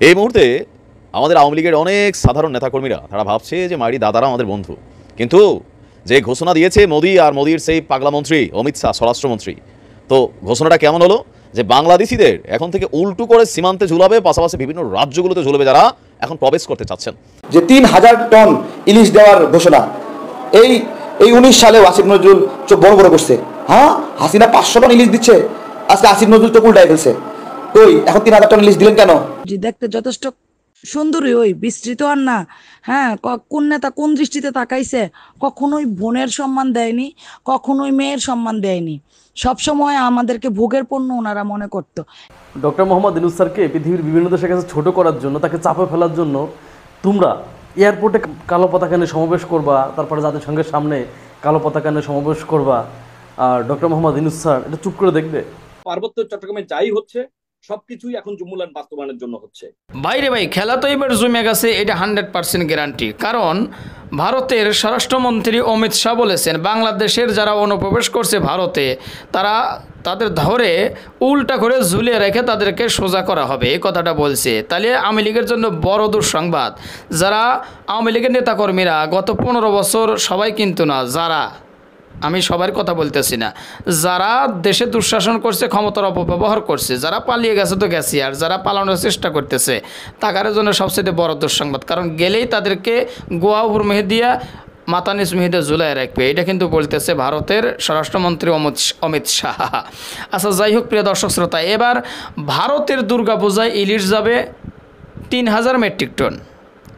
এই মুহূর্তে আমাদের আওয়ামী লীগের অনেক সাধারণ নেতাকর্মীরা তারা ভাবছে যে মাইরি দাদারা আমাদের বন্ধু, কিন্তু যে ঘোষণা দিয়েছে মোদি আর মোদির সেই পাগলা মন্ত্রী অমিত শাহ স্বরাষ্ট্রমন্ত্রী, তো ঘোষণাটা কেমন হলো যে বাংলাদেশিদের এখন থেকে উল্টো করে সীমান্তে ঝুলাবে, পাশাপাশি বিভিন্ন রাজ্যগুলোতে ঝুলবে যারা এখন প্রবেশ করতে চাচ্ছেন। যে 3000 টন ইলিশ দেওয়ার ঘোষণা এই 19 সালেও আসিফ নজরুল চোখ বড় বড় করছে। হ্যাঁ, হাসিনা 500 টন ইলিশ দিচ্ছে, আজকে আসিফ নজরুল চোখ উল্টাই ফেলছে। কই এখন 3000 টন ইলিশ দিলেন কেন? দেখতে যথেষ্ট সুন্দরী, ওই বিস্তৃত আর না। হ্যাঁ, কোন নেতা কোন দৃষ্টিতে তাকাইছে? কখনোই বোনের সম্মান দেয়নি, কখনোই মেয়ের সম্মান দেয়নি। সবসময় আমাদেরকে ভোগের পণ্য ওনারা মনে করত। ডক্টর মোহাম্মদ ইউনূস স্যারকে পৃথিবীর বিভিন্ন দেশের কাছে ছোট করার জন্য, তাকে চাপে ফেলার জন্য তোমরা এয়ারপোর্টে কালো পতাকা নিয়ে সমাবেশ করবা, তারপরে জাতিসংঘের সামনে কালো পতাকা নিয়ে সমাবেশ করবা, আর ডক্টর মোহাম্মদ ইউনূস স্যার এটা চুপ করে দেখবে? পার্বত্য চট্টগ্রামে যাই হচ্ছে সবকিছুই এখন জুমুলান বাস্তবায়নের জন্য হচ্ছে। বাইরে ভাই খেলা তো এবার জমে গেছে, এটা 100% গ্যারান্টি। কারণ ভারতের স্বরাষ্ট্রমন্ত্রী অমিত শাহ বলেছেন বাংলাদেশের যারা অনুপ্রবেশ করছে ভারতে, তাদের ধরে উল্টা করে ঝুলিয়ে রেখে তাদেরকে সোজা করা হবে, এই কথাটা বলছে। তাহলে আওয়ামী লীগের জন্য বড় দুঃসংবাদ। যারা আওয়ামী লীগের নেতাকর্মীরা গত 15 বছর, সবাই কিন্তু না, যারা, আমি সবার কথা বলতেছি না, যারা দেশে দুঃশাসন করছে, ক্ষমতার অপব্যবহার করছে, যারা পালিয়ে গেছে তো গেছে, আর যারা পালানোর চেষ্টা করতেছে তাদের জন্য সবচেয়ে বড় দুঃসংবাদ। কারণ গেলেই তাদেরকে গোয়া উপর মেহেদিয়া মাথা নিচ মেহেদে ঝুলাই রাখবে, এটা কিন্তু বলতেছে ভারতের স্বরাষ্ট্রমন্ত্রী অমিত শাহ। আচ্ছা, যাই হোক প্রিয় দর্শক শ্রোতা, এবার ভারতের দুর্গাপূজায় ইলিশ যাবে 3000 মেট্রিক টন।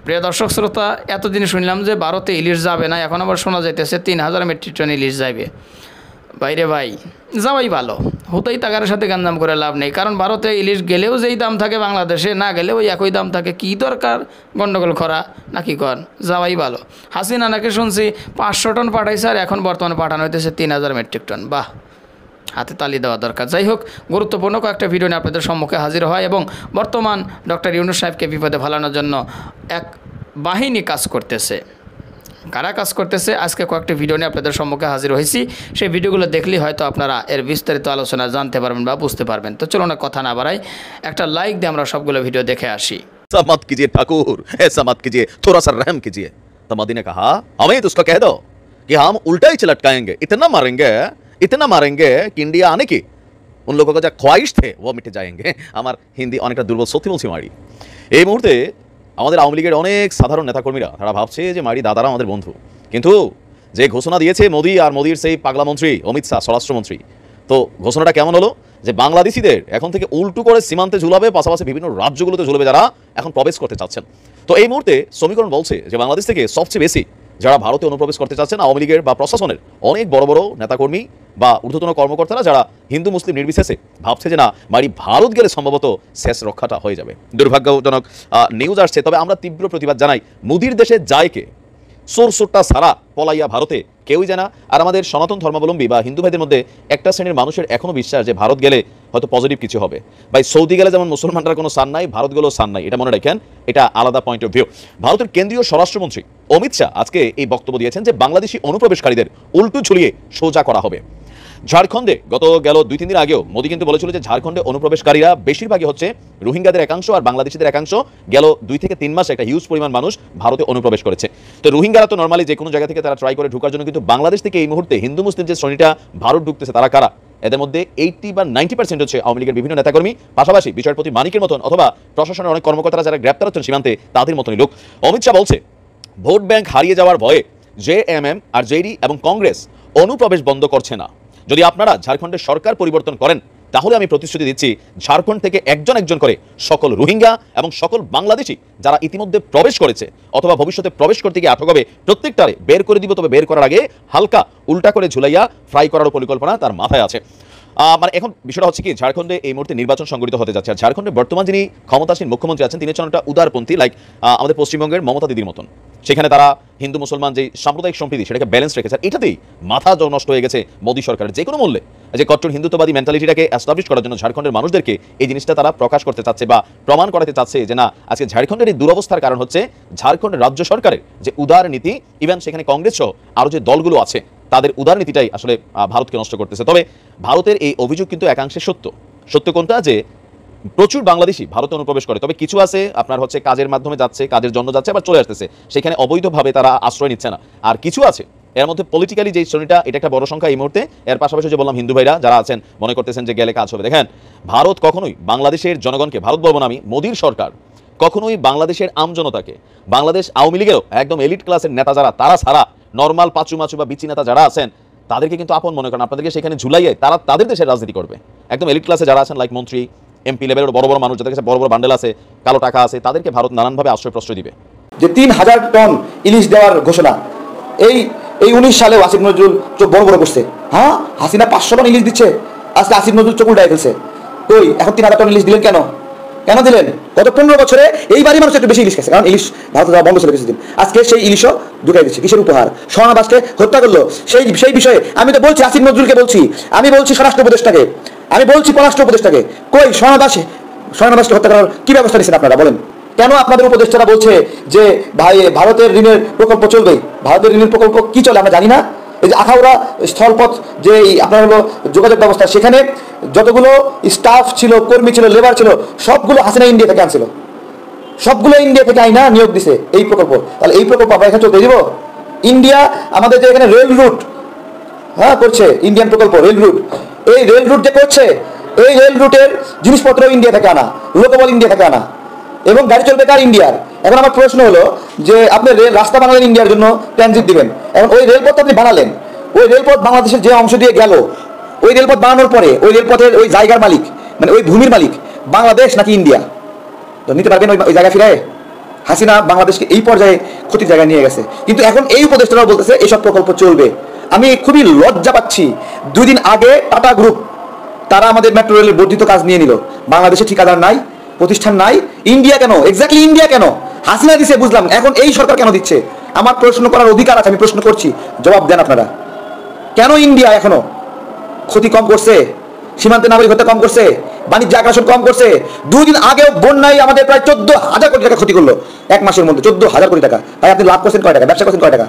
প্রিয় দর্শক শ্রোতা, এতদিন শুনলাম যে ভারতে ইলিশ যাবে না, এখন আবার শোনা যাইতেছে 3000 মেট্রিক টন ইলিশ যাবে। বাইরে ভাই যাওয়াই ভালো, হতেই টাকার সাথে গাঞ্জাম করে লাভ নেই। কারণ ভারতে ইলিশ গেলেও যেই দাম থাকে বাংলাদেশে, না গেলেও একই দাম থাকে। কী দরকার গণ্ডগোল করা, নাকি কর? যাওয়াই ভালো। হাসিনা নাকি শুনছি 500 টন পাঠাইছে, আর এখন বর্তমানে পাঠানো হইতেছে 3000 মেট্রিক টন। বাহ, হাতে তালি দেওয়া দরকার। যাই হোক, গুরুত্বপূর্ণ কয়েকটা ভিডিও নিয়ে আপনাদের সম্মুখে হাজির হয় এবং বর্তমান ডক্টর ইউনূস সাহেবকে বিপদে ফেলানোর জন্য এক বাহিনী কাজ করতেছে। কারা কাজ করতেছে আজকে কয়েকটি ভিডিও নিয়ে আপনাদের সম্মুখে হাজির হয়েছি। সেই ভিডিওগুলো দেখলেই হয়তো আপনারা এর বিস্তারিত আলোচনা জানতে পারবেন বা বুঝতে পারবেন। তো চলো না কথা না বাড়াই, একটা লাইক দিয়ে আমরা সবগুলো ভিডিও দেখে আসি। मत कीजिए ठाकुर, ऐसा मत कीजिए, थोड़ा सा रहम कीजिए। तो मोदी ने कहा हमें तो उसका कह दो कि हम उल्टा ही लटकाएंगे, इतना मारेंगे कि इंडिया आने की उन लोगों का जो ख्वाहिश थे वो मिट जाएंगे। আমার হিন্দি অনেকটা দুর্বল, সত্যি বলছি মারি। এই মুহূর্তে আমাদের আওয়ামী লীগের অনেক সাধারণ নেতাকর্মীরা তারা ভাবছে যে মারি দাদারা আমাদের বন্ধু, কিন্তু যে ঘোষণা দিয়েছে মোদি আর মোদির সেই পাগলা মন্ত্রী অমিত শাহ স্বরাষ্ট্রমন্ত্রী, তো ঘোষণাটা কেমন হলো যে বাংলাদেশিদের এখন থেকে উল্টো করে সীমান্তে ঝুলাবে, পাশাপাশি বিভিন্ন রাজ্যগুলোতে ঝুলবে যারা এখন প্রবেশ করতে চাচ্ছেন। তো এই মুহূর্তে সমীকরণ বলছে যে বাংলাদেশ থেকে সবচেয়ে বেশি যারা ভারতে অনুপ্রবেশ করতে চাচ্ছেন আওয়ামী লীগের বা প্রশাসনের অনেক বড় বড় নেতাকর্মী বা ঊর্ধ্বতন কর্মকর্তারা, যারা হিন্দু মুসলিম নির্বিশেষে ভাবছে যে না মারি ভারত গেলে সম্ভবত শেষ রক্ষাটা হয়ে যাবে। দুর্ভাগ্যজনক নিউজ আসছে, তবে আমরা তীব্র প্রতিবাদ জানাই। মোদির দেশে যায় কে? সোরসোট্টা সারা পলাইয়া ভারতে কেউই জানা। আর আমাদের সনাতন ধর্মাবলম্বী বা হিন্দু ভাইদের মধ্যে একটা শ্রেণীর মানুষের এখনও বিশ্বাস যে ভারত গেলে হয়তো পজিটিভ কিছু হবে। ভাই সৌদি গেলে যেমন মুসলমানরা কোনো সান নাই, ভারত গেলেও সান নাই, এটা মনে রাখেন, এটা আলাদা পয়েন্ট অফ ভিউ। ভারতের কেন্দ্রীয় স্বরাষ্ট্রমন্ত্রী অমিত শাহ আজকে এই বক্তব্য দিয়েছেন যে বাংলাদেশি অনুপ্রবেশকারীদের উল্টো ঝুলিয়ে সোজা করা হবে। ঝাড়খণ্ডে গেল 2-3 দিন আগেও মোদি কিন্তু বলেছিল যে ঝাড়খণ্ডে অনুপ্রবেশকারীরা বেশিরভাগই হচ্ছে রোহিঙ্গাদের একাংশ আর বাংলাদেশিদের একাংশ। গেল 2 থেকে 3 মাসে একটা হিউজ পরিমাণ মানুষ ভারতে অনুপ্রবেশ করেছে। তো রোহিঙ্গারা তো নর্মালি যে কোনো জায়গা থেকে তারা ট্রাই করে ঢোকার জন্য, কিন্তু বাংলাদেশ থেকে এই মুহূর্তে হিন্দু মুসলিম যে শ্রেণীটা ভারত ঢুকতেছে তারা কারা? এদের মধ্যে 80 বা 90% হচ্ছে আওয়ামী লীগের বিভিন্ন নেতাকর্মী, পাশাপাশি বিচারপতি মানিকের মতন অথবা প্রশাসনের অনেক কর্মকর্তারা যারা গ্রেপ্তার হচ্ছেন সীমান্তে তাদের মতনই লোক। অমিত শাহ বলছে ভোট ব্যাংক হারিয়ে যাওয়ার ভয়ে জেএমএম আর জেডি এবং কংগ্রেস অনুপ্রবেশ বন্ধ করছে না। যদি আপনারা ঝাড়খণ্ডের সরকার পরিবর্তন করেন তাহলে আমি প্রতিশ্রুতি দিচ্ছি ঝাড়খণ্ড থেকে একজন করে সকল রোহিঙ্গা এবং সকল বাংলাদেশি যারা ইতিমধ্যে প্রবেশ করেছে অথবা ভবিষ্যতে প্রবেশ করতে গিয়ে আটক হবে প্রত্যেকটারে বের করে দিব। তবে বের করার আগে হালকা উল্টা করে ঝুলাইয়া ফ্রাই করার পরিকল্পনা তার মাথায় আছে। মানে এখন বিষয়টা হচ্ছে কি, ঝাড়খণ্ডে এই মুহূর্তে নির্বাচন সংগঠিত হতে যাচ্ছে। আর ঝাড়খণ্ডের বর্তমান যিনি ক্ষমতাসীন মুখ্যমন্ত্রী আছেন তিনি হচ্ছেন একটা উদারপন্থী, লাইক আমাদের পশ্চিমবঙ্গের মমতা দিদির মতন। সেখানে তারা হিন্দু মুসলমান যে সাম্প্রদায়িক সম্প্রীতি সেটাকে ব্যালেন্স রেখেছে। আর এটাতেই মাথা নষ্ট হয়ে গেছে মোদী সরকারের। যে কোনো মূল্যে যে কট্টর হিন্দুত্ববাদী মেন্টালিটিটাকে এস্টাবলিশ করার জন্য ঝাড়খণ্ডের মানুষদেরকে এই জিনিসটা তারা প্রকাশ করতে চাচ্ছে বা প্রমাণ করাতে চাচ্ছে যে না, আজকে ঝাড়খণ্ডের এই দুরবস্থার কারণ হচ্ছে ঝাড়খণ্ডের রাজ্য সরকারের যে উদার নীতি, ইভেন সেখানে কংগ্রেস সহ আরও যে দলগুলো আছে তাদের উদার নীতিটাই আসলে ভারতকে নষ্ট করতেছে। তবে ভারতের এই অভিযোগ কিন্তু একাংশে সত্য। কোনটা? যে প্রচুর বাংলাদেশি ভারতে অনুপ্রবেশ করে, তবে কিছু আছে আপনার হচ্ছে কাজের মাধ্যমে যাচ্ছে, কাজের জন্য যাচ্ছে, আবার চলে আসতেছে, সেখানে অবৈধভাবে তারা আশ্রয় নিচ্ছে না। আর কিছু আছে এর মধ্যে পলিটিক্যালি যে শ্রেণীটা, এটা একটা বড় সংখ্যা এই মুহূর্তে। এর পাশাপাশি যে বললাম হিন্দু ভাইরা যারা আছেন মনে করতেছেন যে গেলে কাজ হবে। দেখেন, ভারত কখনোই বাংলাদেশের জনগণকে, ভারত বলবো না আমি, মোদির সরকার কখনোই বাংলাদেশের আমজনতাকে, বাংলাদেশ আওয়ামী লীগেরও একদম এলিট ক্লাসের নেতা যারা, তারা ছাড়া নর্মাল পাঁচু মাচু বা বিচি নেতা যারা আছেন তাদেরকে কিন্তু আপন মনে করেন, আপনাদেরকে সেখানে ঝুলাইয়ে তারা তাদের দেশের রাজনীতি করবে। একদম এলিট ক্লাসে যারা আছেন, লাইক মন্ত্রী, এমপি লেভেলের বড় বড় মানুষ, যাদের কাছে বড় বড় বান্ডেল আছে, কালো টাকা আছে, তাদেরকে ভারত নানানভাবে আশ্রয় প্রশ্রয় দিবে। যে 3000 টন ইলিশ দেওয়ার ঘোষণা এই 19 সালে আসিফ নজরুল চোখ বড় বড় করছে। হ্যাঁ, হাসিনা 500 টন ইলিশ দিচ্ছে, আজকে আসিফ নজরুল চোখ উল্টায় ফেলছে। কই এখন 3000 টন ইলিশ দিলেন কেন? কেন দিলেন? গত 15 বছরে এইবারই মানুষ একটু বেশি ইলিশ খাইছে, কারণ ইলিশ ভারতে যাওয়া বন্ধ ছিল কিছুদিন। আজকে সেই ইলিশও ঢুকাই দিচ্ছে। কিসের উপহার? শাহনাবাজকে হত্যা করলো, সেই বিষয়ে আমি তো বলছি, আসিফ নজরুলকে বলছি, আমি বলছি স্বরাষ্ট্র উপদেষ্টাকে, আমি বলছি পররাষ্ট্র উপদেষ্টাকে, কই শাহনাবাজকে হত্যা করার কি ব্যবস্থা নিচ্ছেন আপনারা বলেন? কেন আপনাদের উপদেষ্টারা বলছে যে ভাই ভারতের ঋণের প্রকল্প চলবে? ভারতের ঋণের প্রকল্প কি চলে আমরা জানি না? এই যে আখাউড়া স্থলপথ যে আপনার হলো যোগাযোগ ব্যবস্থা, সেখানে যতগুলো স্টাফ ছিল, কর্মী ছিল, লেবার ছিল, সবগুলো হাসিনা ইন্ডিয়া থেকে আনছিল, সবগুলো ইন্ডিয়া থেকে আইনা নিয়োগ দিছে এই প্রকল্প। তাহলে এই প্রকল্প আমরা এখানে চলতে দিব? ইন্ডিয়া আমাদের যে এখানে রেল রুট করছে, ইন্ডিয়ান প্রকল্প রেল রুট, এই রেল রুট যে করছে, এই রেল রুটের জিনিসপত্র ইন্ডিয়া থেকে আনা, লোকবল ইন্ডিয়া থেকে আনা, এবং গাড়ি চলবে কার? ইন্ডিয়ার। এখন আমার প্রশ্ন হলো যে আপনি রেল রাস্তা বানালেন ইন্ডিয়ার জন্য, ট্রানজিট দিবেন, এখন ওই রেলপথ আপনি বানালেন, ওই রেলপথ বাংলাদেশের যে অংশ দিয়ে গেল, ওই রেলপথ বানানোর পরে ওই রেলপথের ওই জায়গার মালিক, মানে ওই ভূমির মালিক বাংলাদেশ নাকি ইন্ডিয়া? তো নিতে পারবেন ওই জায়গা ফিরে? হাসিনা বাংলাদেশকে এই পর্যায়ে ক্ষতির জায়গায় নিয়ে গেছে, কিন্তু এখন এই উপদেষ্টারা বলতেছে এইসব প্রকল্প চলবে। আমি খুবই লজ্জা পাচ্ছি। 2 দিন আগে টাটা গ্রুপ তারা আমাদের মেট্রো রেলের বর্ধিত কাজ নিয়ে নিল। বাংলাদেশে ঠিকাদার নাই, প্রতিষ্ঠান নাই। ইন্ডিয়া কেন? এক্স্যাক্টলি ইন্ডিয়া কেন? হাসিনা দিছে বুঝলাম, এখন এই সরকার কেন দিচ্ছে? আমার প্রশ্ন করার অধিকার আছে, আমি প্রশ্ন করছি, জবাব দেন আপনারা। কেন ইন্ডিয়া এখনো ক্ষতি কম করছে? সীমান্তে নাগরিক হত্যা কম করছে, বাণিজ্য আগ্রাসন কম করছে। 2 দিন আগেও বন্যায় আমাদের প্রায় 14,000 কোটি টাকা ক্ষতি করলো, 1 মাসের মধ্যে 14,000 কোটি টাকা। তাই আপনি লাভ করছেন কয় টাকা? ব্যবসা করছেন কয় টাকা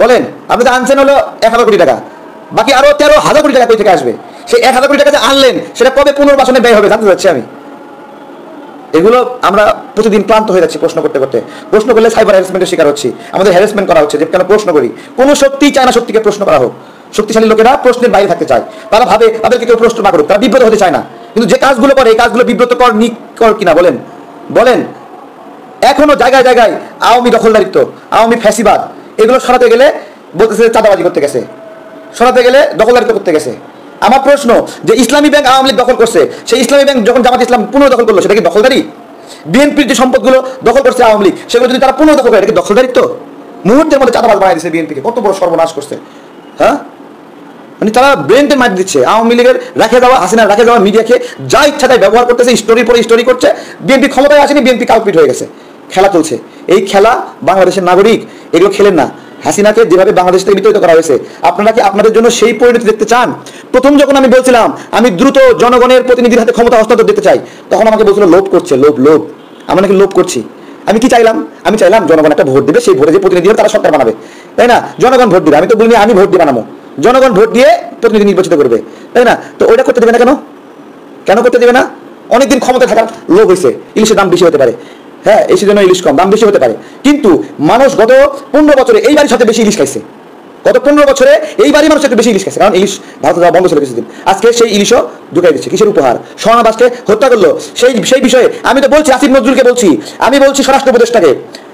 বলেন? আপনি তো আনছেন হলো 1000 কোটি টাকা, বাকি আরো 13,000 কোটি টাকা কই থেকে আসবে? সেই 1000 কোটি টাকা যে আনলেন, সেটা কবে পুনর্বাসনে ব্যয় হবে জানতে চাচ্ছি আমি। এগুলো আমরা প্রতিদিন ক্লান্ত হয়ে যাচ্ছি প্রশ্ন করতে করতে। প্রশ্ন করলে সাইবার হ্যারাসমেন্টের শিকার হচ্ছি, আমাদের হ্যারাসমেন্ট করা হচ্ছে যে কেন প্রশ্ন করি। কোনো সত্যি চায় না সত্যিকে প্রশ্ন করা হোক। শক্তিশালী লোকেরা প্রশ্নের বাইরে থাকতে চায়, তারা ভাবে তাদেরকে কেউ প্রশ্ন না করুক, তারা বিব্রত হতে চায় না। কিন্তু যে কাজগুলো করে, এই কাজগুলো বিব্রতকর নিকর কিনা বলেন? বলেন। এখনো জায়গায় জায়গায় আওয়ামী দখলদারিত্ব, আওয়ামী ফ্যাসিবাদ, এগুলো সরাতে গেলে বলতেছে চাঁদাবাজি করতে গেছে, সরাতে গেলে দখলদারিত্ব করতে গেছে। আমার প্রশ্ন যে ইসলামী ব্যাংক আওয়ামী লীগ দখল করছে, সেই ইসলামী ব্যাংক যখন জামাত ইসলাম পুনর্দখল করলো, সেটা কি দখলদারি? বিএনপির যে সম্পদগুলো দখল করছে আওয়ামী লীগ, সেগুলো যদি তারা পুনর্দখল করে, এটা কি দখলদারিত্ব? মুহূর্তের মধ্যে চাঁদাবাজ বানিয়ে দিচ্ছে বিএনপিকে, কত বড় সর্বনাশ করছে। হ্যাঁ, মানে তারা ব্রেনতে মার দিচ্ছে। আওয়ামী লীগের রেখে যাওয়া, হাসিনার রেখে যাওয়া মিডিয়াকে যা ইচ্ছা তাই ব্যবহার করতেছে, স্টোরির পরে স্টোরি করছে। বিএনপি ক্ষমতায় আসেনি, বিএনপি কালপিট হয়ে গেছে, খেলা চলছে। এই খেলা বাংলাদেশের নাগরিক এগুলো খেলেন না। হাসিনাকে যেভাবে বাংলাদেশ থেকে বিতাড়িত করা হয়েছে, আপনারা কি আপনাদের জন্য সেই পরিণতি দেখতে চান? প্রথম যখন আমি বলছিলাম আমি দ্রুত জনগণের প্রতিনিধির হাতে ক্ষমতা হস্তান্তর দিতে চাই, তখন আমাকে বলছিল লোভ করছে, লোভ। আমরা নাকি লোভ করছি? আমি কি চাইলাম? আমি চাইলাম জনগণ একটা ভোট দেবে, সেই ভোটে যে প্রতিনিধি হবে তারা সরকার বানাবে, তাই না? জনগণ ভোট দিবে, আমি তো বলিনি আমি ভোট দিয়ে বানাবো, জনগণ ভোট দিয়ে প্রতিনিধি নির্বাচিত করবে, তাই না? তো ওইটা করতে দেবে না কেন? কেন করতে দেবে না? অনেকদিন ক্ষমতা থাকার লোভ হয়েছে, ইলিশের দাম বেশি হতে পারে, হ্যাঁ এই সেজন্য ইলিশ কম, দাম বেশি হতে পারে। কিন্তু মানুষ গত 15 বছরে এইবারই সাথে বেশি ইলিশ খাইছে, গত 15 বছরে এইবারই মানুষ একটু বেশি ইলিশ খাইছে, কারণ ইলিশ ভারতে যাওয়া বন্ধ ছিল কিছুদিন। আজকে সেই ইলিশও ঢুকাই দিচ্ছে। কিসের উপহার? শাহনাবাজকে হত্যা করলো, সেই বিষয়ে আমি তো বলছি, আসিফ নজরুলকে বলছি, আমি বলছি স্বরাষ্ট্র উপদেষ্টাকে,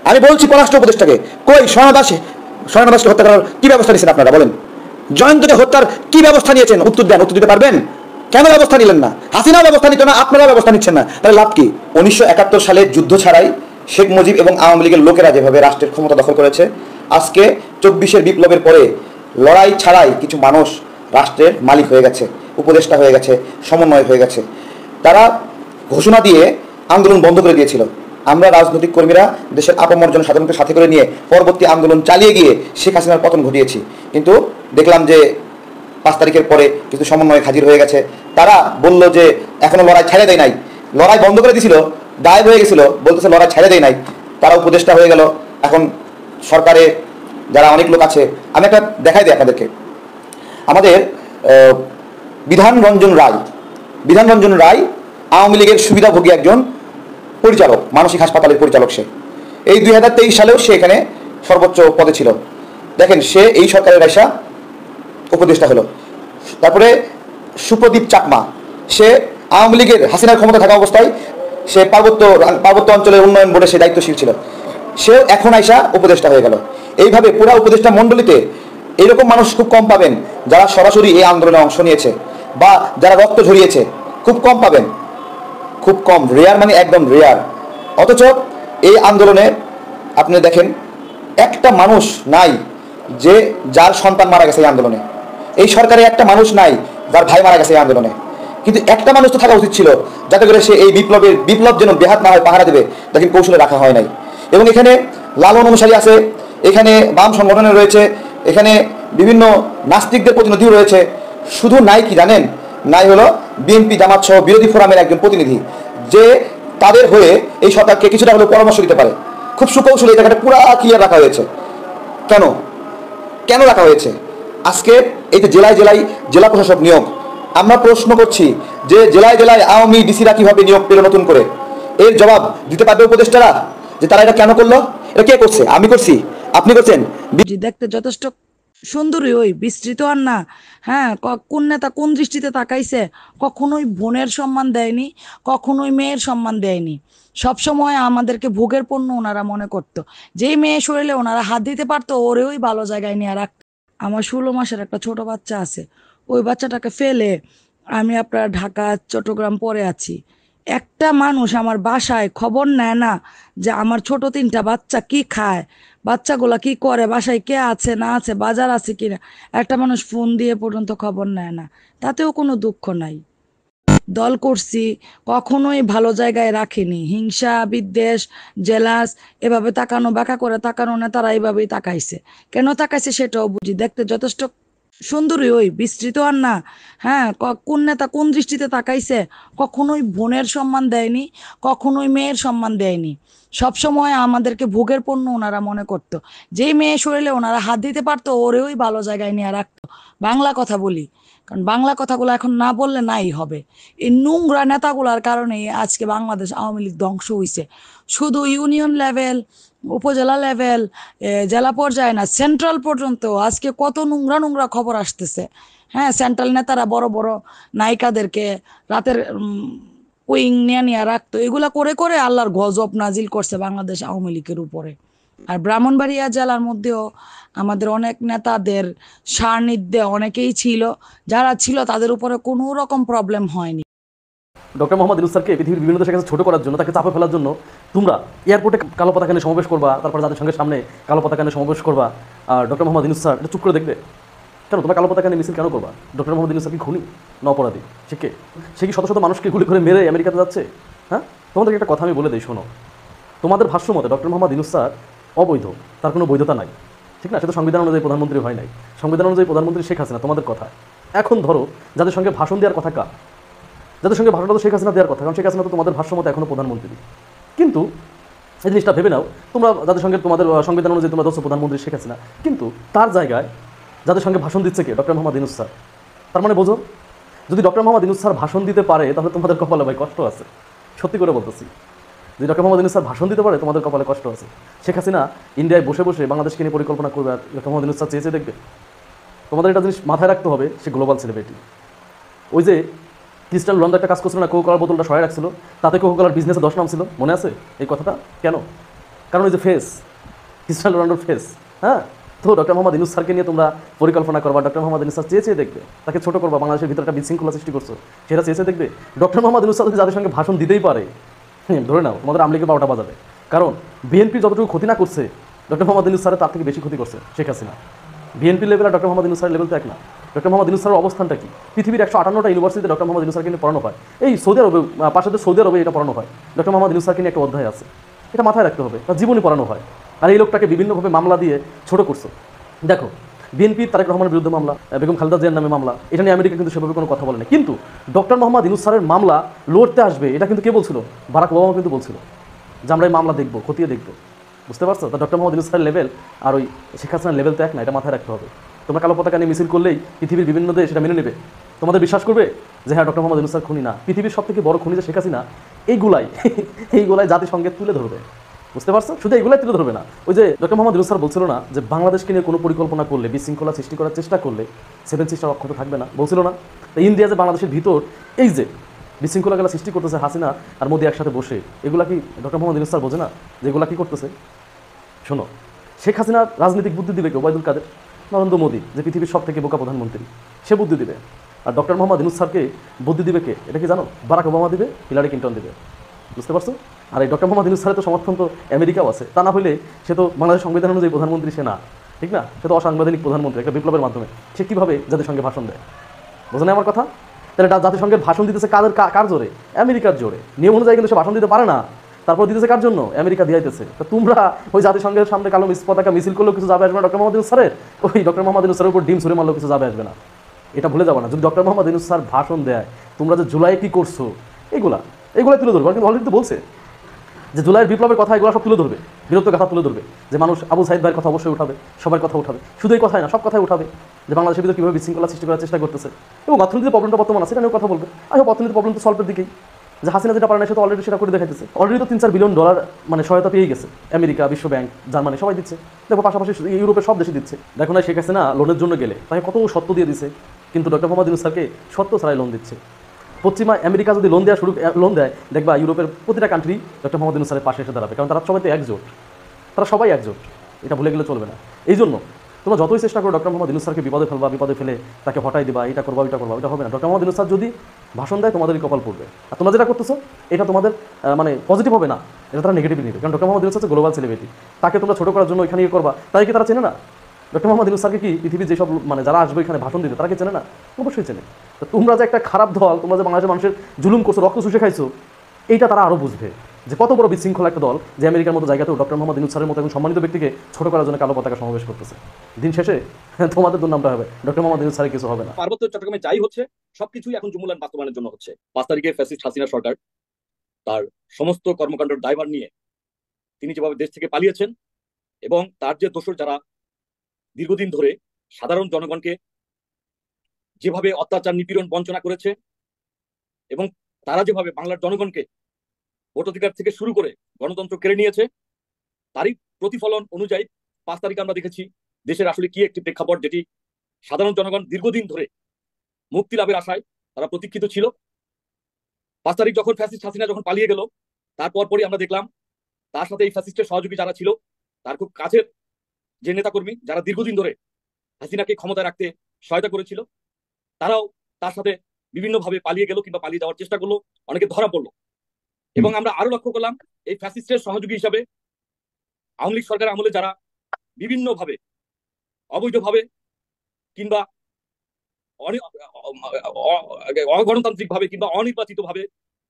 আমি বলছি পররাষ্ট্র উপদেষ্টাকে, কই শাহনাবাজকে হত্যা করার কি ব্যবস্থা নিয়েছেন আপনারা বলেন? জয়ন্তকে হত্যার কি ব্যবস্থা নিয়েছেন? উত্তর দেন, উত্তর দিতে পারবেন? কেন ব্যবস্থা নিলেন না? হাসিনা ব্যবস্থা নিত না, আপনারা ব্যবস্থা নিচ্ছেন না, তাহলে লাভ কি? 1971 সালে যুদ্ধ ছাড়াই শেখ মুজিব এবং আওয়ামী লীগের লোকেরা যেভাবে রাষ্ট্রের ক্ষমতা দখল করেছে, আজকে 24 বিপ্লবের পরে লড়াই ছাড়াই কিছু মানুষ রাষ্ট্রের মালিক হয়ে গেছে, উপদেষ্টা হয়ে গেছে, সমন্বয় হয়ে গেছে। তারা ঘোষণা দিয়ে আন্দোলন বন্ধ করে দিয়েছিল। আমরা রাজনৈতিক কর্মীরা দেশের আপমর্জন সাধারণকে সাথে করে নিয়ে পরবর্তী আন্দোলন চালিয়ে গিয়ে শেখ হাসিনার পতন ঘটিয়েছি। কিন্তু দেখলাম যে 5 তারিখের পরে কিছু সমন্বয় হাজির হয়ে গেছে। তারা বলল যে এখনো লড়াই ছেড়ে দেয় নাই, লড়াই বন্ধ করে দিয়েছিল, গায়েব হয়ে গেছিল, বলতেছে লড়াই ছেড়ে দেয় নাই। তারা উপদেষ্টা হয়ে গেল। এখন সরকারে যারা অনেক লোক আছে, আমি একটা দেখাই দিই আপনাদেরকে। আমাদের বিধান রঞ্জন রায় আওয়ামী লীগের সুবিধাভোগী একজন পরিচালক, মানসিক হাসপাতালের পরিচালক। সে এই 2023 সালেও সে এখানে সর্বোচ্চ পদে ছিল। দেখেন, সে এই সরকারের আইসা উপদেষ্টা হলো। তারপরে সুপ্রদীপ চাকমা, সে আওয়ামী লীগের হাসিনার ক্ষমতা থাকা অবস্থায় সে পার্বত্য অঞ্চলের উন্নয়ন বোর্ডে সে দায়িত্বশীল ছিল, সেও এখন আইসা উপদেষ্টা হয়ে গেল। এইভাবে পুরা উপদেষ্টা মণ্ডলীতে এরকম মানুষ খুব কম পাবেন যারা সরাসরি এই আন্দোলনে অংশ নিয়েছে বা যারা রক্ত ঝরিয়েছে, খুব কম পাবেন, খুব কম, রেয়ার মানে একদম রেয়ার। অথচ এই আন্দোলনে আপনি দেখেন একটা মানুষ নাই যে যার সন্তান মারা গেছে এই আন্দোলনে, এই সরকারে একটা মানুষ নাই যার ভাই মারা গেছে এই আন্দোলনে। কিন্তু একটা মানুষ তো থাকা উচিত ছিল যাতে করে সে এই বিপ্লব যেন বেহাত না হয়, পাহারা দেবে, দেখেন কৌশলে রাখা হয় নাই। এবং এখানে লালন অনুসারী আছে, এখানে বাম সংগঠনের রয়েছে, এখানে বিভিন্ন নাস্তিকদের প্রতিনিধিও রয়েছে। শুধু নাই কি জানেন, নাই হলো বিএনপি জামাত সহ বিরোধী ফোরামের একজন প্রতিনিধি, যে তাদের হয়ে এই সরকারকে কিছুটা হলেও পরামর্শ দিতে পারে। খুব সুকৌশলে এই জায়গাটা পুরা ক্লিয়ার রাখা হয়েছে। কেন রাখা হয়েছে? আজকে এই যে জেলায় জেলায় জেলা প্রশাসক নিয়োগ, আমরা প্রশ্ন করছি যে জেলায় জেলায় আওয়ামী ডিসিরা কিভাবে নিয়োগ পেল নতুন করে? এর জবাব দিতে পারবে উপদেষ্টারা যে তারা এটা কেন করলো? এটা কে করছে? আমি করছি? আপনি করছেন? দেখতে যথেষ্ট সুন্দরী ওই, বিস্তৃত আর না। হ্যাঁ, কোন নেতা কোন দৃষ্টিতে তাকাইছে? কখনোই বোনের সম্মান দেয়নি, কখনোই মেয়ের সম্মান দেয়নি। সবসময় আমাদেরকে ভোগের পণ্য ওনারা মনে করতো। যেই মেয়ে শরীরে ওনারা হাত দিতে পারতো, ওরেই ভালো জায়গায় নিয়ে রাখতো। আমার 16 মাসের একটা ছোট বাচ্চা আছে, ওই বাচ্চাটাকে ফেলে আমি আপনার ঢাকা চট্টগ্রাম পরে আছি। একটা মানুষ আমার বাসায় খবর নেয় না যে আমার ছোট 3টা বাচ্চা কি খায়, বাচ্চাগুলা কি করে, বাসায় কে আছে না আছে, বাজার আছে কিনা, একটা মানুষ ফোন দিয়ে পর্যন্ত খবর নেয় না। তাতেও কোনো দুঃখ নাই। দল করছি, কখনোই ভালো জায়গায় রাখিনি। হিংসা, বিদ্বেষ, জেলাস, এভাবে তাকানো বাঁকা করে তাকানো না, তারা এইভাবেই তাকাইছে। কেন তাকাইছে সেটাও বুঝি। দেখতে যথেষ্ট সুন্দরী ওই, বিস্তৃত আর না। হ্যাঁ, কোন নেতা কোন দৃষ্টিতে তাকাইছে? কখনোই বোনের সম্মান দেয়নি, কখনোই মেয়ের সম্মান দেয়নি। সবসময় আমাদেরকে ভোগের পণ্য ওনারা মনে করতো। যেই মেয়ে শরীরে ওনারা হাত দিতে পারতো, ওরেই ভালো জায়গায় নিয়ে রাখতো। বাংলা কথা বলি, কারণ বাংলা কথাগুলো এখন না বললে নাই হবে। এই নোংরা নেতাগুলার কারণেই আজকে বাংলাদেশ আওয়ামী লীগ ধ্বংস হয়েছে। শুধু ইউনিয়ন লেভেল, উপজেলা লেভেল, জেলা পর্যায়ে না, সেন্ট্রাল পর্যন্ত আজকে কত নোংরা খবর আসতেছে। হ্যাঁ, সেন্ট্রাল নেতারা বড় বড় নায়িকাদেরকে রাতের উইং নিয়ে রাখতো। এগুলা করে করে আল্লাহর গজব নাজিল করছে বাংলাদেশ আওয়ামী লীগের উপরে। আর ব্রাহ্মণবাড়িয়া জেলার মধ্যেও আমাদের অনেক নেতাদের সান্নিধ্যে অনেকেই ছিল, যারা ছিল তাদের উপরে কোনো রকম প্রবলেম হয়নি। ডক্টর মোহাম্মদ ইউনূস স্যারকে পৃথিবীর বিভিন্ন দেশের কাছে ছোট করার জন্য, তাকে চাপে ফেলার জন্য তোমরা এয়ারপোর্টে কালো পতাকা নিয়ে সমাবেশ করবা, তারপর যাদের সঙ্গে সামনে কালো পতাকা নিয়ে সমাবেশ করবা। আর ডক্টর মোহাম্মদ ইউনূস স্যার এটা চুপ করে দেখবে কেন? তোমরা কালো পতাকা নিয়ে মিছিল কেন করবা? ডক্টর মোহাম্মদ ইউনূস স্যার কি খুনি না অপরাধী? সে কি শত শত মানুষকে গুলি করে মেরে আমেরিকাতে যাচ্ছে? হ্যাঁ, তোমাদেরকে একটা কথা আমি বলে দিই, শোনো। তোমাদের ভাষ্য মতে ডক্টর মোহাম্মদ ইউনূস স্যার অবৈধ, তার কোনো বৈধতা নাই, ঠিক না? সে তো সংবিধান অনুযায়ী প্রধানমন্ত্রী হয় নাই। সংবিধান অনুযায়ী প্রধানমন্ত্রী শেখ হাসিনা, তোমাদের কথা। এখন ধরো যাদের সঙ্গে ভাষণ দেওয়ার কথা কার? যাদের সঙ্গে ভাষণটা তো শেখ হাসিনা দেওয়ার কথা, কারণ শেখ হাসিনা তো তোমাদের ভাষ্য মতো এখনও প্রধানমন্ত্রী। কিন্তু এই জিনিসটা ভেবে নাও, তোমরা যাদের সঙ্গে তোমাদের সংবিধান অনুযায়ী তোমরা ধরছো প্রধানমন্ত্রী শেখ হাসিনা, কিন্তু তার জায়গায় যাদের সঙ্গে ভাষণ দিচ্ছে কে? Doctor Muhammad Yunus sir. তার মানে বোঝো, যদি ডক্টর মোহাম্মদ ইউনূস স্যার ভাষণ দিতে পারে তাহলে তোমাদের কপালে ভাই কষ্ট আছে, সত্যি করে বলতেছি। যদি ডক্টর মোহাম্মদ ইউনূস স্যার ভাষণ দিতে পারে তোমাদের কপালে কষ্ট আছে। শেখ হাসিনা ইন্ডিয়ায় বসে বসে বাংলাদেশকে নিয়ে পরিকল্পনা করবে, আর ডক্টর মোহাম্মদ ইউনূস স্যার চেয়ে দেখবে। তোমাদের একটা জিনিস মাথায় রাখতে হবে, সে গ্লোবাল সেলিব্রিটি। ওই যে ক্রিস্টিয়ানো রোনালদো একটা কাজ করছিল না, কোকোকোলার বোতলটা সরাই রাখছিল, তাতে কোকোকোলার বিজনেসে 10 নাম ছিল, মনে আছে এই কথাটা? কেন? কারণ ওই যে ফেস, ক্রিস্টিয়ানো রোনালদোর ফেস। হ্যাঁ, তো ডক্টর মোহাম্মদ ইউনূস স্যারকে নিয়ে তোমরা পরিকল্পনা করবা, ডক্টর মোহাম্মদ ইউনূস স্যার চেয়ে দেখবে, তাকে ছোটো করবা, বাংলাদেশের ভিতরে একটা বিশৃঙ্খলা সৃষ্টি করছো, সেটা চেয়ে দেখবে। ডক্টর মোহাম্মদ ইউনূস স্যার যদি যাদের সঙ্গে ভাষণ দিতেই পারে, ধরে নাও তোমাদের আমলিকে 12টা বাজাবে। কারণ বিএনপি যতটুকু ক্ষতি না করছে, ডক্টর মোহাম্মদ ইউনূস স্যারের তার থেকে বেশি ক্ষতি করছে শেখ হাসিনা। বিএনপি লেভেল আর ডক্টর মোহাম্মদ ইউনূস স্যারের লেভেল তো এক না। ডক্টর মোহাম্মদ ইউনূস স্যারের অবস্থানটা কি? পৃথিবীর 158টা ইউনিভার্সিটিতে ডক্টর মোহাম্মদ ইউনূস স্যারকে নিয়ে পড়ানো হয়। এই সৌদি আরবে, পাশে সৌদি আরবে এটা পড়ানো হয়, ডক্টর মোহাম্মদ ইউনূস স্যারকে নিয়ে একটা অধ্যায় আছে, এটা মাথায় রাখতে হবে। তার জীবনী পড়ানো হয়। আর এই লোকটাকে বিভিন্নভাবে মামলা দিয়ে ছোট করছো। দেখো, বিএনপি তারেক রহমানের বিরুদ্ধে মামলা, বেগম খালেদা জিয়ার নামে মামলা, এটা নিয়ে আমেরিকা কিন্তু সেভাবে কোনো কথা বলে না। কিন্তু ডক্টর মোহাম্মদ ইউনূস স্যারের মামলা লড়তে আসবে, এটা কিন্তু কে বলছিল? বারাক ওবামা কিন্তু বলছিল যে আমরা এই মামলা দেখবো, খতিয়ে দেখবো। বুঝতে পারছো? তা ডক্টর মোহাম্মদ ইউনূস স্যারের লেভেল আর ওই শেখ হাসিনার লেভেল তো এক না, এটা মাথায় রাখতে হবে। তোমরা কালো পতাকা নিয়ে মিছিল করলেই পৃথিবীর বিভিন্ন দেশ এটা মেনে নেবে? তোমাদের বিশ্বাস করবে যে হ্যাঁ ডক্টর মোহাম্মদ ইউনূস স্যার খুনি না, পৃথিবীর সব থেকে বড় খুনি যে শেখ হাসিনা, এইগুলাই জাতিসংঘে তুলে ধরবে। বুঝতে পারছো? শুধু এইগুলাই তুলে ধরবে না। ওই যে ডক্টর মোহাম্মদ ইউনূস স্যার বলছিল না যে বাংলাদেশকে নিয়ে কোনো পরিকল্পনা করলে, বিশৃঙ্খলা সৃষ্টি করার চেষ্টা করলে 7 সিস্টার অক্ষত থাকবে না, বলছিল না? ইন্ডিয়া যে বাংলাদেশের ভিতর এই যে বিশৃঙ্খলাগুলো সৃষ্টি করতেছে হাসিনা আর মোদি একসাথে বসে, এগুলা কি ডক্টর মোহাম্মদ ইউনূস স্যার বোঝে না যে এগুলা কি করতেছে? শোনো, শেখ হাসিনার রাজনৈতিক বুদ্ধি দিবে কে? ওবায়দুল কাদের, নরেন্দ্র মোদী, যে পৃথিবীর সব থেকে বোকা প্রধানমন্ত্রী, সে বুদ্ধি দিবে। আর ডক্টর মোহাম্মদ ইউনূস স্যারকে বুদ্ধি দিবে কে? এটা কি জানো? বারাক ওবামা দিবে, হিলারি ক্লিন্টন দিবে। বুঝতে পারছো? আর এই ডক্টর মোহাম্মদ ইউনূস স্যারের তো সমর্থন তো আমেরিকাও আছে। তা না হলে সে তো বাংলাদেশ সংবিধান অনুযায়ী প্রধানমন্ত্রী সে না, ঠিক না? সে তো অসাংবিধানিক প্রধানমন্ত্রী, একটা বিপ্লবের মাধ্যমে। সে কীভাবে জাতিসংঘে ভাষণ দেয়? বোঝো না আমার কথা? তাহলে জাতিসংঘের ভাষণ দিতেছে কার জোরে? আমেরিকার জোরে। নিয়ম অনুযায়ী কিন্তু সে ভাষণ দিতে পারে না, তারপর দিতেছে কার জন্য? আমেরিকা দিয়াইতেছে। তো তোমরা ওই জাতিসংঘের সামনে কালো পতাকা মিছিল করলেও কিছু যাবে আসবে না ডক্টর মোহাম্মদ ইউনূস স্যারের। ওই ডক্টর মোহাম্মদ ইউনূস স্যারের উপর ডিম ছুঁড়ে মারলেও কিছু যাবে আসবে না, এটা ভুলে যাবো না। যদি ডক্টর মোহাম্মদ ইউনূস স্যার ভাষণ দেয়, তোমরা যে জুলাই কি করছো এগুলাই তুলে ধরবে। কিন্তু অলরেডি তো বলছে যে জুলাইয়ের বিপ্লবের কথা, এগুলো সব তুলে ধরবে, বীরত্ব গাথা তুলে ধরবে, যে মানুষ আবু সাইদ ভাইয়ের কথা অবশ্যই উঠাবে, সবার কথা উঠাবে। শুধু এই কথাই না, সব কথাই উঠাবে, যে বাংলাদেশের ভিতরে কীভাবে বিশৃঙ্খলা সৃষ্টি করার চেষ্টা করতেছে, এবং অর্থনীতির প্রবলেমটা বর্তমান আছে এটা নিয়েও কথা বলবে। আসলে অর্থনীতির প্রবলেম তো সলভের দিকেই, যে হাসিনা যেটা পারে না সেটা অলরেডি সেটা করে দেখাইতেছে। অলরেডি তো $3-4 বিলিয়ন মানে সহায়তা পেয়ে গেছে আমেরিকা, বিশ্ব ব্যাংক, জার্মানি, সবাই দিচ্ছে। দেখো পাশাপাশি ইউরোপের সব দেশে দিচ্ছে। দেখো না শেখ হাসিনা লোনের জন্য গেলে তাকে কত সত্য দিয়ে দিচ্ছে, কিন্তু ডক্টর মোহাম্মদ ইউনূস স্যারকে সত্য ছাড়াই লোন দিচ্ছে। পশ্চিমা আমেরিকা যদি লোন দেয়, দেখবা ইউরোপের প্রতিটা কান্ট্রি ডক্টর মোহাম্মদ ইউনূস স্যারের পাশে এসে দাঁড়াবে, কারণ তারা সবাই তো একজোট, তারা সবাই একজোট। এটা ভুলে গেলে চলবে না। এই জন্য তোমরা যতই চেষ্টা করো ডক্টর মোহাম্মদ ইউনূস স্যারকে বিপদে ফেলে তাকে হটাই দিবা, এটা করবা এটা করবা, এটা হবে না। ডক্টর মোহাম্মদ ইউনূস স্যার যদি ভাষণ দেয়, তোমাদেরই কপাল পড়বে। আর তোমরা যেটা করতেছো এটা তোমাদের মানে পজিটিভ হবে না, এটা তারা নেগেটিভ নেবে। কারণ ডক্টর মোহাম্মদ ইউনূস হচ্ছে গ্লোবাল সেলিব্রিটি, তাকে তোমরা ছোটো করার জন্য এখানে ইয়ে করবা, তাই কি তারা চেনে না? ডক্টর মোহাম্মদ ইউনূস স্যারকে কি পৃথিবীর যেসব মানে যারা আসবে এখানে ভাষণ দিতে, তারা কি চেনে না? অবশ্যই চেনে। তো তোমরা যে একটা খারাপ দল, তোমরা যে বাংলাদেশের মানুষের জুলুম করছো, রক্ত শুষে খাইছো, এইটা তারা আরও বুঝবে যে কত বড় বিশৃঙ্খলা একটা দল, যে আমেরিকার মতো জায়গাতেও ডক্টর মোহাম্মদ ইউনূস স্যারের মতো একজন সম্মানিত ব্যক্তিকে ছোট করার জন্য কালো পতাকা সমাবেশ করতেছে। দিন শেষে তোমাদের দুর্নামটা হবে, ডক্টর মোহাম্মদ ইউনূস স্যারের কিছু হবে না। পার্বত্য চট্টগ্রামে যাই হচ্ছে সবকিছুই এখন জুমুলান বাস্তবায়নের জন্য হচ্ছে। 5 তারিখে ফ্যাসিস্ট হাসিনা সরকার তার সমস্ত কর্মকাণ্ডের দায়ভার নিয়ে তিনি যেভাবে দেশ থেকে পালিয়েছেন, এবং তার যে দোসর যারা দীর্ঘদিন ধরে সাধারণ জনগণকে যেভাবে অত্যাচার, নিপীড়ন, বঞ্চনা করেছে, এবং তারা যেভাবে বাংলার জনগণকে ভোটাধিকার থেকে শুরু করে গণতন্ত্র কেড়ে নিয়েছে, তারই প্রতিফলন অনুযায়ী 5 তারিখে আমরা দেখেছি দেশের আসলে কি একটি প্রেক্ষাপট, যেটি সাধারণ জনগণ দীর্ঘদিন ধরে মুক্তি লাভের আশায় তারা প্রতীক্ষিত ছিল। 5 তারিখ যখন ফ্যাসিস্ট হাসিনা যখন পালিয়ে গেল, তারপর পরই আমরা দেখলাম তার সাথে এই ফ্যাসিস্টের সহযোগী যারা ছিল, তার খুব কাছের যে নেতাকর্মী যারা দীর্ঘদিন ধরে হাসিনাকে ক্ষমতায় রাখতে সহায়তা করেছিল, তারাও তার সাথে বিভিন্নভাবে পালিয়ে গেল কিংবা পালিয়ে যাওয়ার চেষ্টা করলো, অনেকে ধরা পড়লো। এবং আমরা আরো লক্ষ্য করলাম এই ফ্যাসিস্টের সহযোগী হিসাবে আওয়ামী লীগ সরকারের আমলে যারা বিভিন্নভাবে অবৈধভাবে কিংবা অগণতান্ত্রিক ভাবে কিংবা অনির্বাচিত ভাবে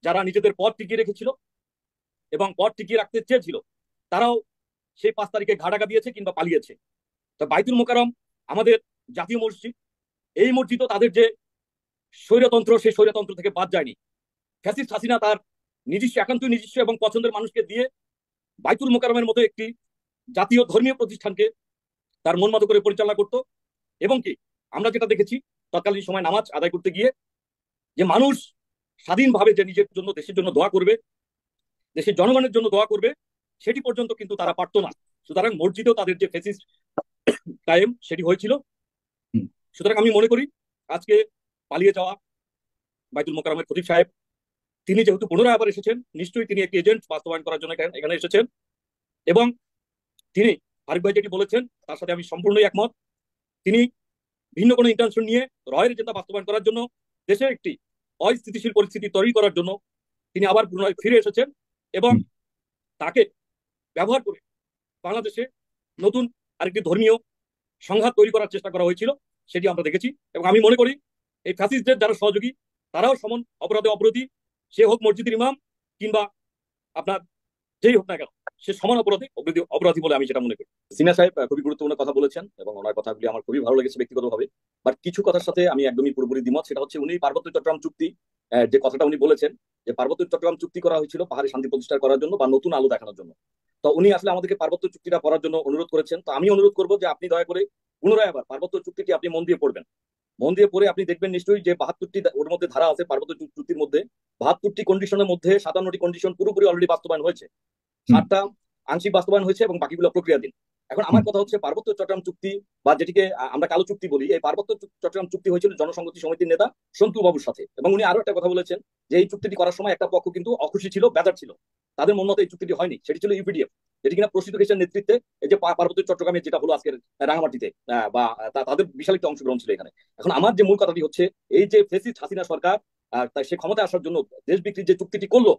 যারা নিজেদের পদ টিকিয়ে রেখেছিল এবং পদ টিকিয়ে রাখতে চেয়েছিল, তারাও সেই 5 তারিখে ঘাড়াঘা দিয়েছে কিংবা পালিয়েছে। তো বাইতুল মোকাররম আমাদের জাতীয় মসজিদ, এই মসজিদও তাদের যে স্বৈরতন্ত্র, সেই স্বৈরতন্ত্র থেকে বাদ যায়নি। ফ্যাসিস্ট হাসিনা তার একান্তই নিজস্ব এবং পছন্দের মানুষকে দিয়ে বাইতুল মোকাররমের মতো একটি জাতীয় ধর্মীয় প্রতিষ্ঠানকে তার মন মতো করে পরিচালনা করত। এবং কি আমরা যেটা দেখেছি, তৎকালীন সময় নামাজ আদায় করতে গিয়ে যে মানুষ স্বাধীনভাবে যে নিজের জন্য, দেশের জন্য দোয়া করবে, দেশের জনগণের জন্য দোয়া করবে, সেটি পর্যন্ত কিন্তু তারা পারত না। সুতরাং মসজিদেও তাদের যে ফ্যাসিস্ট কায়েম সেটি হয়েছিল। সুতরাং আমি মনে করি আজকে পালিয়ে যাওয়া বাইতুল মোকাররমের খতিব সাহেব, তিনি যেহেতু পুনরায় আবার এসেছেন, নিশ্চয়ই তিনি একটি এজেন্ট বাস্তবায়ন করার জন্য এখানে এসেছেন। এবং তিনি আরিফ ভাই যেটি বলেছেন তার সাথে আমি সম্পূর্ণই একমত। তিনি ভিন্ন কোনো ইন্টেনশন নিয়ে রয়ের এজেন্ডা বাস্তবায়ন করার জন্য, দেশে একটি অস্থিতিশীল পরিস্থিতি তৈরি করার জন্য তিনি আবার পুনরায় ফিরে এসেছেন, এবং তাকে ব্যবহার করে বাংলাদেশে নতুন আরেকটি ধর্মীয় সংঘাত তৈরি করার চেষ্টা করা হয়েছিল, সেটি আমরা দেখেছি। এবং আমি মনে করি এই ফ্যাসিস্টদের যারা সহযোগী, তারাও সমান অপরাধী, সে হোক মসজিদের ইমাম কিংবা আপনার যেই হোক না কেন, সে সমান অপরাধী বলে আমি সেটা মনে করি। সিনহা সাহেব খুবই গুরুত্বপূর্ণ কথা বলেছেন এবং ওনার কথাগুলি আমার খুবই ভালো লেগেছে ব্যক্তিগতভাবে। বাট কিছু কথার সাথে আমি একদমই পুরোপুরি দ্বিমত। সেটা হচ্ছে উনি পার্বত্য চট্টগ্রাম চুক্তি, যে কথাটা উনি বলেছেন যে পার্বত্য চট্টগ্রাম চুক্তি করা হয়েছিল পাহাড়ে শান্তি প্রতিষ্ঠা করার জন্য বা নতুন আলো দেখানোর জন্য। তো উনি আসলে আমাদেরকে পার্বত্য চুক্তিটা পড়ার জন্য অনুরোধ করেছেন। তো আমি অনুরোধ করবো যে আপনি দয়া করে পুনরায় আবার পার্বত্য চুক্তিটি আপনি মন দিয়ে পড়বেন। মন দিয়ে পড়ে আপনি দেখবেন নিশ্চয়ই যে 72টি ওর মধ্যে ধারা আছে পার্বত্য চুক্তির মধ্যে। 72টি কন্ডিশনের মধ্যে 57টি কন্ডিশন পুরোপুরি অলরেডি বাস্তবায়ন হয়েছে, 7টা আংশিক বাস্তবায়ন হয়েছে এবং বাকিগুলো প্রক্রিয়াধীন। এখন আমার কথা হচ্ছে পার্বত্য চট্টগ্রাম চুক্তি বা যেটিকে আমরা কালো চুক্তি বলি, এই পার্বত্য চট্টগ্রাম চুক্তি হয়েছিল জনসংহতি সমিতির নেতা সন্তু বাবুর সাথে। এবং উনি আরো একটা কথা বলেছেন যে এই চুক্তিটি করার সময় একটা পক্ষ কিন্তু অখুশি ছিল, বেজার ছিল, তাদের মন মতো এই চুক্তিটি হয়নি। সেটি ছিল ইউপিডিএফ, যেটি কিনা প্রসিদ্ধ কেশের নেতৃত্বে এই যে পার্বত্য চট্টগ্রামে যেটা হলো আজকের রাঙামাটিতে, বা তাদের বিশাল একটা অংশগ্রহণ ছিল এখানে। এখন আমার যে মূল কথাটি হচ্ছে এই যে ফেসিস্ট হাসিনা সরকার তাই সে ক্ষমতায় আসার জন্য দেশ বিক্রির যে চুক্তিটি করলো,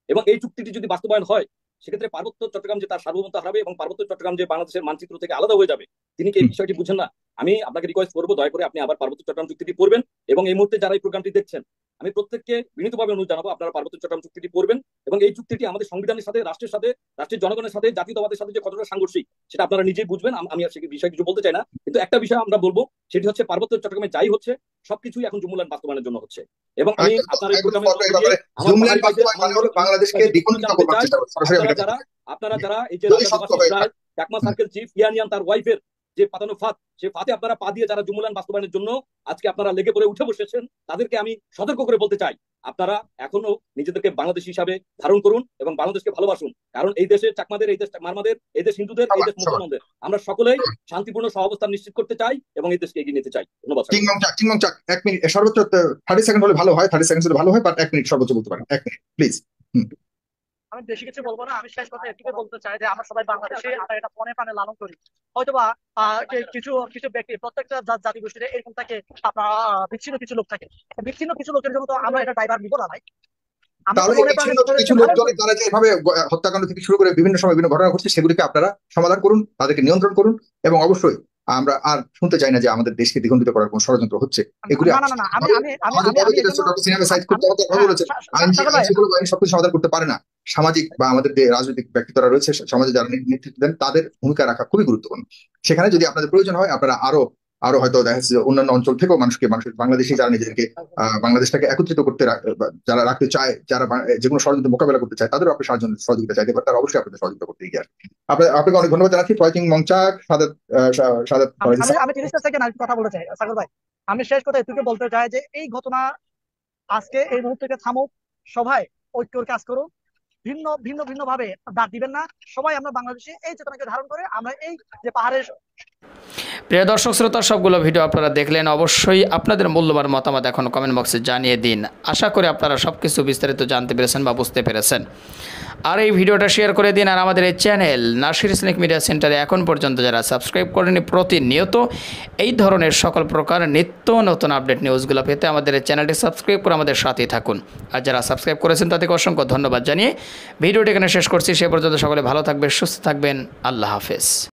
এবং এই চুক্তিটি যদি বাস্তবায়ন হয় সেক্ষেত্রে পার্বত্য চট্টগ্রাম যে তার সার্বভৌমত্ব হারাবে এবং পার্বত্য চট্টগ্রাম যে বাংলাদেশের মানচিত্র থেকে আলাদা হয়ে যাবে, তিনি কি এই বিষয়টি বুঝেন না? আমি আপনাকে রিকোয়েস্ট করবো দয়া করে আপনি আবার পার্বত্য চট্টগ্রাম চুক্তিটি পড়বেন, এবং এই মুহূর্তে যারা এই প্রোগ্রামটি দেখছেন আমি প্রত্যেককে বিনীতভাবে অনুরোধ জানাবো আপনারা পার্বত্য চট্টগ্রাম চুক্তিটি পড়বেন, এবং এই চুক্তিটি আমাদের সংবিধানের সাথে, রাষ্ট্রের সাথে, রাষ্ট্রের জনগণের সাথে, জাতীয়তাবাদের সাথে যে কতটা সাংঘর্ষিক সেটা আপনারা নিজেই বুঝবেন। আমি আর সে বিষয়ে কিছু বলতে চাই না, কিন্তু একটা বিষয় আমরা বলবো, সেটি হচ্ছে পার্বত্য চট্টগ্রামে যাই হচ্ছে সবকিছুই এখন জুমুল্যান্ড বাস্তবায়নের জন্য হচ্ছে। এবং আমি আপনার এই প্রোগ্রামে বাংলাদেশকে দ্বিখণ্ডিত করবার চেষ্টা করছি। আপনারা যারা এই যে চাকমা সার্কেল চিফ ইয়ানিয়ান তার ওয়াইফের যে পাতানো ফাঁদ, সে ফাঁদে আপনারা পা দিয়ে যারা জুমুল্যান্ড বাস্তবায়নের জন্য আজকে আপনারা লেগে পড়ে উঠে বসেছেন, তাদেরকে আমি সতর্ক করে বলতে চাই আপনারা এখনো নিজেদেরকে বাংলাদেশী হিসাবে ধারণ করুন এবং বাংলাদেশকে ভালোবাসুন। কারণ এই দেশের চাকমাদের, এই দেশ মারমাদের, এই দেশ হিন্দুদের, এই দেশ মুসলমানদের আমরা সকলেই শান্তিপূর্ণ সহাবস্থান নিশ্চিত করতে চাই এবং এই দেশকে এগিয়ে নিতে চাই। ধন্যবাদ। চিংমং চাক 1 মিনিট, সর্বোচ্চ 30 সেকেন্ড হলে ভালো হয়, 30 সেকেন্ড হলে ভালো হয়, বাট 1 মিনিট সর্বোচ্চ বলতে পারেন, 1 মিনিট প্লিজ। আমি বেশি কিছু বলবো না, আমি শেষ কথা এটুকু বলতে চাই যে আমরা সবাই বাংলাদেশে, আমরা এটা মনে প্রাণে লালন করি। হয়তোবা কিছু কিছু ব্যক্তি, প্রত্যেকটা জাতিগোষ্ঠীতে এরকম থাকে, আপনার বিচ্ছিন্ন কিছু লোক থাকে, বিচ্ছিন্ন কিছু লোকের জন্য তো আমরা এটা ড্রাইভার নিবো না ভাই। তাহলে কিছু লোকজনের দ্বারা যে এভাবে হত্যাকাণ্ড থেকে শুরু করে বিভিন্ন সময় বিভিন্ন ঘটনা ঘটছে, সেগুলিকে আপনারা সমাধান করুন, তাদেরকে নিয়ন্ত্রণ করুন, এবং অবশ্যই আমরা আর শুনতে চাই না যে আমাদের দেশকে দ্বিখণ্ডিত করার কোন ষড়যন্ত্র হচ্ছে। এগুলি সবকিছু সমাধান করতে পারে না। সামাজিক বা আমাদের যে রাজনৈতিক ব্যক্তিত্বরা রয়েছে, সমাজে যারা নেতৃত্ব দেন, তাদের ভূমিকা রাখা খুবই গুরুত্বপূর্ণ। সেখানে যদি আপনাদের প্রয়োজন হয় আপনারা আরো হয়তো দেখা যাচ্ছে অন্যান্য অঞ্চল থেকেও মানুষের বাংলাদেশি যারা নিজেদেরকে বাংলাদেশটাকে একত্রিত করতে, যারা রাখতে চায়, যারা যেকোনো ষড়যন্ত্র মোকাবেলা করতে চায়, তাদেরও আপনি সহযোগিতা চাইতে পারেন, তারা অবশ্যই আপনাদের সহযোগিতা করতে এগিয়ে আসবে। আপনাকে অনেক ধন্যবাদ জানাচ্ছি। চিংমং চাক, সাদাত। আমি 30 সেকেন্ড কথা বলতে চাই সাগর ভাই। আমি শেষ কথা এটুকু বলতে চাই যে এই ঘটনা আজকে এই মুহূর্তে থামুক, সবাই ঐক্যর কাজ করুন, ভিন্ন ভিন্ন ভিন্ন ভাবে ডাক দিবেন না, সবাই আমরা বাংলাদেশে এই চেতনাকে ধারণ করে আমরা এই যে পাহাড়ের। প্রিয় দর্শক শ্রোতা, সবগুলো ভিডিও আপনারা দেখলেন, অবশ্যই আপনাদের মূল্যবান মতামত এখন কমেন্ট বক্সে জানিয়ে দিন। আশা করি আপনারা সবকিছু বিস্তারিত জানতে পেরেছেন বা বুঝতে পেরেছেন। আর এই ভিডিওটা শেয়ার করে দিন। আর আমাদের এই চ্যানেল নাসির ইসলামিক মিডিয়া সেন্টারে এখন পর্যন্ত যারা সাবস্ক্রাইব করেনি, প্রতিনিয়ত এই ধরনের সকল প্রকার নিত্য নতুন আপডেট নিউজগুলো পেতে আমাদের এই চ্যানেলটি সাবস্ক্রাইব করে আমাদের সাথেই থাকুন। আর যারা সাবস্ক্রাইব করেছেন তাদেরকে অসংখ্য ধন্যবাদ জানিয়ে ভিডিওটি এখানে শেষ করছি। সে পর্যন্ত সকলে ভালো থাকবেন, সুস্থ থাকবেন। আল্লাহ হাফেজ।